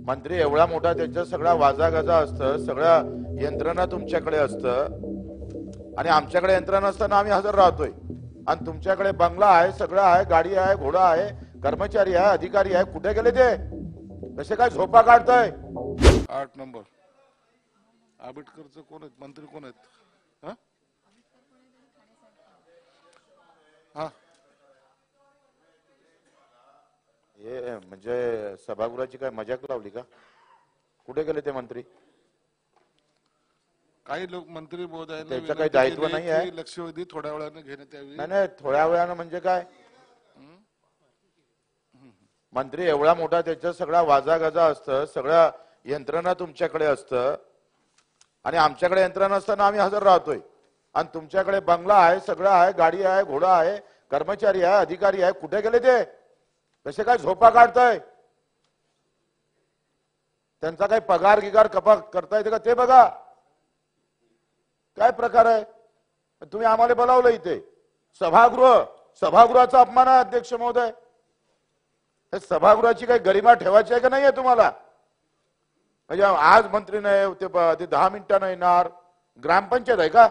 मंत्री एवढा मोठा, त्यांचा सगळा वाजागाजा असतं, सगळं यंत्रणा तुमच्याकडे असतं आणि आमच्याकडे यंत्रणा असताना आम्ही हजर राहतोय. आणि तुमच्याकडे बंगला आहे, सगळं आहे, गाडी आहे, घोडा आहे, कर्मचारी आहे, अधिकारी आहे. कुठे गेले ते? कसे काय झोपा काढताय? 8 नंबर आंबेडकरचं कोण आहेत? मंत्री कोण आहेत? हा हा हे म्हणजे सभागृहाची काय मजाक लावली का? कुठे गेले ते मंत्री? काही लोक मंत्री महोदयांनी त्याचं काही दायित्व नाही आहे? लक्षवेधी थोड्या वेळाने घेण्यात यावी. नाही, थोड्या वेळानं म्हणजे काय? मंत्री एवढा मोठा, त्याचा सगळा वाजागाजा असतं, सगळं यंत्रणा तुमच्याकडे असतं आणि आमच्याकडे यंत्रणा असताना आम्ही हजर राहतोय. आणि तुमच्याकडे बंगला आहे, सगळं आहे, गाडी आहे, घोडा आहे, कर्मचारी आहे, अधिकारी आहे. कुठे गेले ते? कसे काय झोपा काढताय? त्यांचा काही पगार गिगार कपा करता येते का ते बघा. काय प्रकार आहे? तुम्ही आम्हाला बोलावलं इथे सभागृहाचा अपमान आहे अध्यक्ष महोदय. हे सभागृहाची काही गरिमा ठेवायची आहे का नाहीये तुम्हाला? म्हणजे आज मंत्री नाही ते 10 मिनिटांना येणार. ग्रामपंचायत आहे का?